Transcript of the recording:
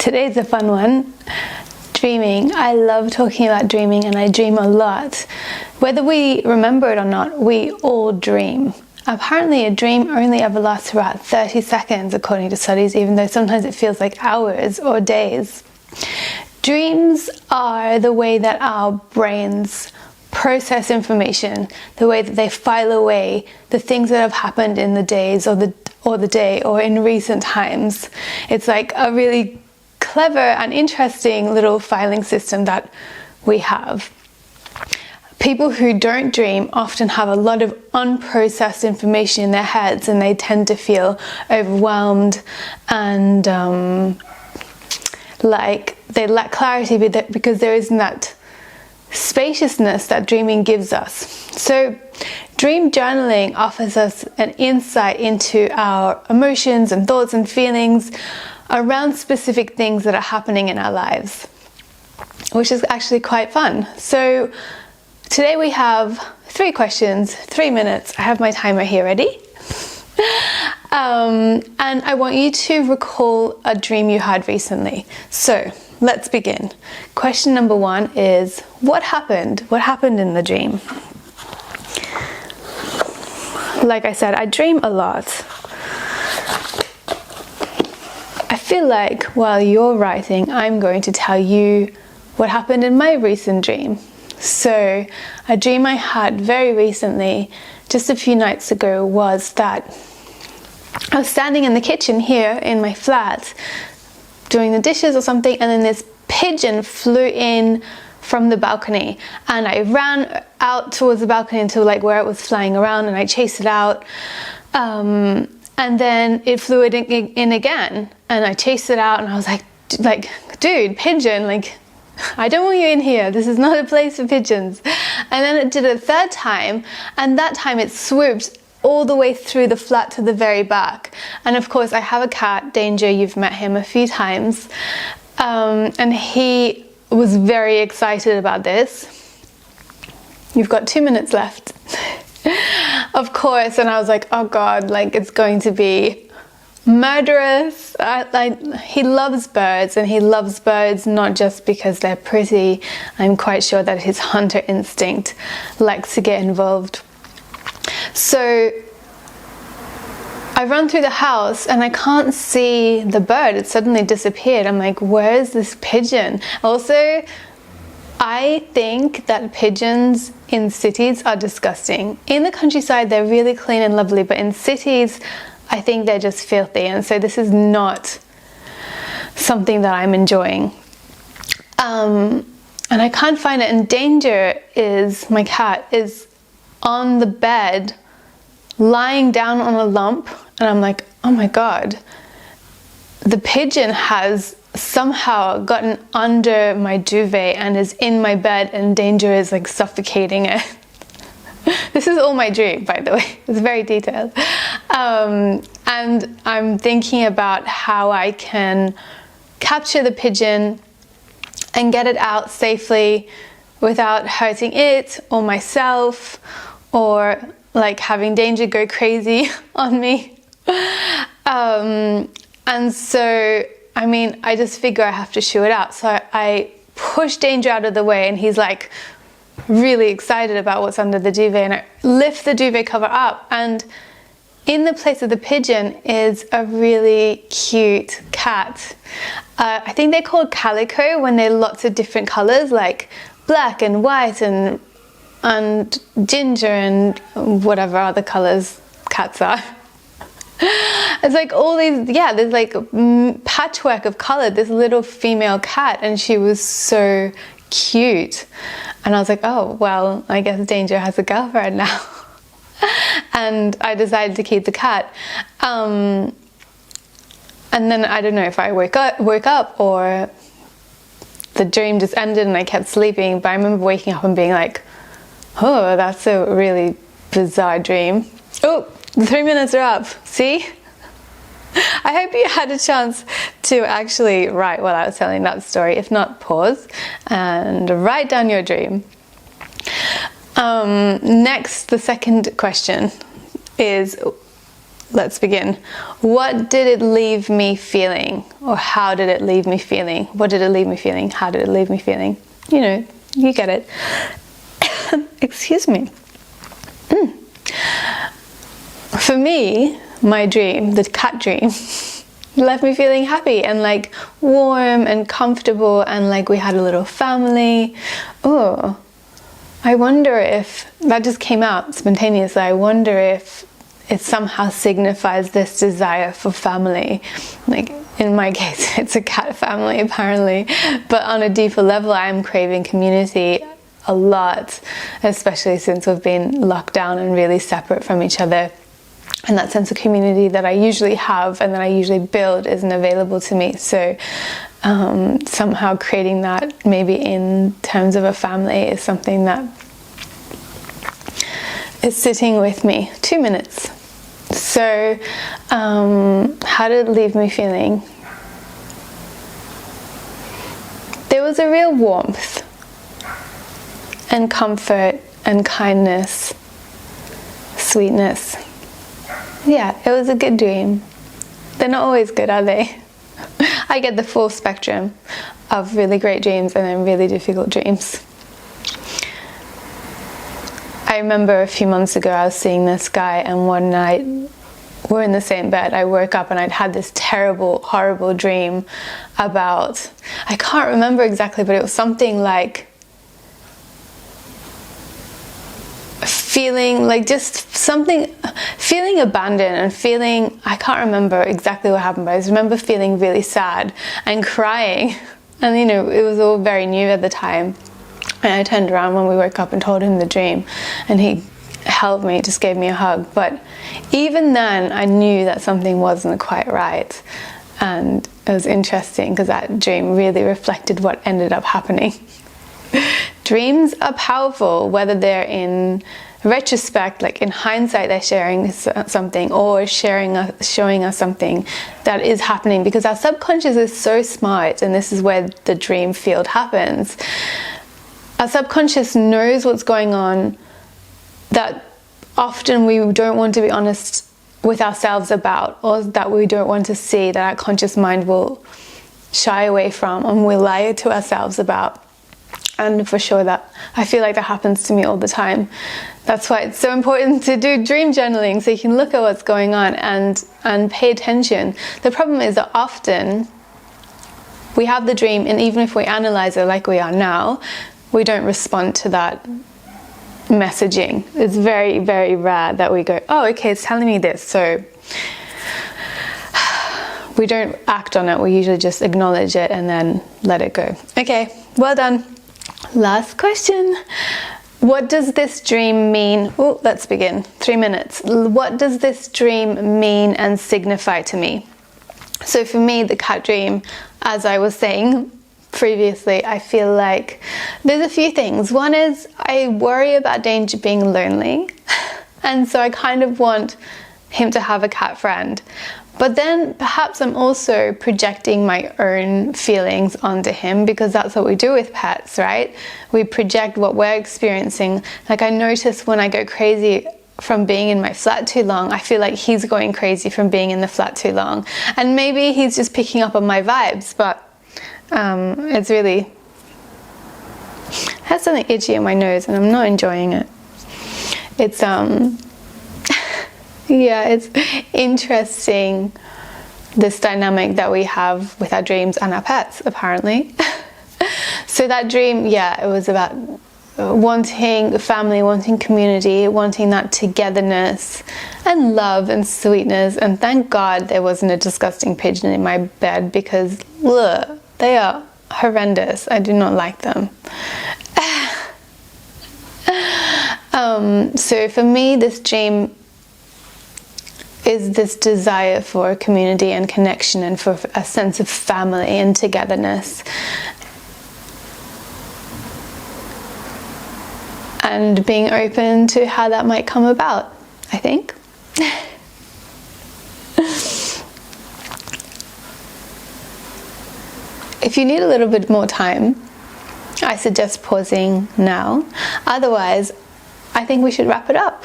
Today's a fun one. Dreaming. I love talking about dreaming, and I dream a lot. Whether we remember it or not, we all dream. Apparently a dream only ever lasts about 30 seconds according to studies, even though sometimes it feels like hours or days. Dreams are the way that our brains process information, the way that they file away the things that have happened in the days or the day or in recent times. It's like a really clever and interesting little filing system that we have. People who don't dream often have a lot of unprocessed information in their heads, and they tend to feel overwhelmed and like they lack clarity because there isn't that spaciousness that dreaming gives us. So dream journaling offers us an insight into our emotions and thoughts and feelings around specific things that are happening in our lives, which is actually quite fun. So today we have 3 questions, 3 minutes. I have my timer here ready. And I want you to recall a dream you had recently. So let's begin. Question number 1 is, what happened? What happened in the dream? Like I said, I dream a lot. I feel like while you're writing, I'm going to tell you what happened in my recent dream. So a dream I had very recently, just a few nights ago, was that I was standing in the kitchen here in my flat doing the dishes or something, and then this pigeon flew in from the balcony, and I ran out towards the balcony until like where it was flying around, and I chased it out, and then it flew in again, and I chased it out, and I was like, dude, pigeon, like, I don't want you in here. This is not a place for pigeons. And then it did it a 3rd time, and that time it swooped all the way through the flat to the very back. And of course I have a cat, Danger, you've met him a few times, and he was very excited about this. You've got 2 minutes left. Of course, and I was like, oh God, like it's going to be murderous. He loves birds, and he loves birds not just because they're pretty. I'm quite sure that his hunter instinct likes to get involved. So I run through the house and I can't see the bird. It suddenly disappeared. I'm like, where is this pigeon? Also, I think that pigeons in cities are disgusting. In the countryside, they're really clean and lovely, but in cities, I think they're just filthy. And so this is not something that I'm enjoying. And I can't find it. And Danger is, my cat, is on the bed, lying down on a lump. And I'm like, oh my God, the pigeon has somehow gotten under my duvet and is in my bed, and Danger is like suffocating it. This is all my dream, by the way. It's very detailed. And I'm thinking about how I can capture the pigeon and get it out safely without hurting it or myself, or like having Danger go crazy on me. And so, I mean, I just figure I have to shoo it out. So I push Danger out of the way, and he's like really excited about what's under the duvet, and I lift the duvet cover up, and in the place of the pigeon is a really cute cat. I think they're called calico when they're lots of different colors, like black and white and ginger and whatever other colors cats are. It's like all these, yeah, there's like patchwork of color, this little female cat, and she was so cute. And I was like, oh, well, I guess Danger has a girlfriend now. And I decided to keep the cat. And then I don't know if I woke up or the dream just ended and I kept sleeping, but I remember waking up and being like, oh, that's a really bizarre dream. Oh, the 3 minutes are up. See? I hope you had a chance to actually write while I was telling that story. If not, pause and write down your dream. Next, the second question is, let's begin. What did it leave me feeling? Or how did it leave me feeling? What did it leave me feeling? How did it leave me feeling? You know, you get it. Excuse me. For me, my dream, the cat dream, left me feeling happy and like warm and comfortable, and like we had a little family. Oh, I wonder if that just came out spontaneously. I wonder if it somehow signifies this desire for family. Like in my case, it's a cat family apparently, but on a deeper level, I'm craving community a lot, especially since we've been locked down and really separate from each other. And that sense of community that I usually have and that I usually build isn't available to me. So somehow creating that maybe in terms of a family is something that is sitting with me. 2 minutes. So how did it leave me feeling? There was a real warmth and comfort and kindness, sweetness. Yeah, it was a good dream. They're not always good, are they? I get the full spectrum of really great dreams and then really difficult dreams. I remember a few months ago I was seeing this guy, and one night we're in the same bed. I woke up and I'd had this terrible, horrible dream about, I can't remember exactly, but it was something like feeling like feeling abandoned and feeling, I can't remember exactly what happened, but I just remember feeling really sad and crying. And you know, it was all very new at the time. And I turned around when we woke up and told him the dream, and he held me, just gave me a hug. But even then I knew that something wasn't quite right. And it was interesting because that dream really reflected what ended up happening. Dreams are powerful, whether they're in retrospect, like in hindsight they're sharing something, or showing us something that is happening, because our subconscious is so smart, and this is where the dream field happens. Our subconscious knows what's going on that often we don't want to be honest with ourselves about, or that we don't want to see, that our conscious mind will shy away from and will lie to ourselves about. And for sure, that I feel like that happens to me all the time. That's why it's so important to do dream journaling, so you can look at what's going on and pay attention. The problem is that often we have the dream, and even if we analyze it like we are now, we don't respond to that messaging. It's very, very rare that we go, oh, okay, it's telling me this, so we don't act on it. We usually just acknowledge it and then let it go. Okay, well done. Last question. What does this dream mean? Oh, let's begin. 3 minutes. What does this dream mean and signify to me? So for me, the cat dream, as I was saying previously, I feel like there's a few things. One is I worry about Danger being lonely, and so I kind of want him to have a cat friend. But then perhaps I'm also projecting my own feelings onto him, because that's what we do with pets, right? We project what we're experiencing. Like I notice when I go crazy from being in my flat too long, I feel like he's going crazy from being in the flat too long. And maybe he's just picking up on my vibes, but it's really, I have something itchy in my nose and I'm not enjoying it. It's yeah, it's interesting, this dynamic that we have with our dreams and our pets, apparently. So that dream, yeah, it was about wanting family, wanting community, wanting that togetherness and love and sweetness. And thank God there wasn't a disgusting pigeon in my bed, because ugh, they are horrendous. I do not like them. So for me, this dream is this desire for community and connection, and for a sense of family and togetherness. And being open to how that might come about, I think. If you need a little bit more time, I suggest pausing now. Otherwise, I think we should wrap it up.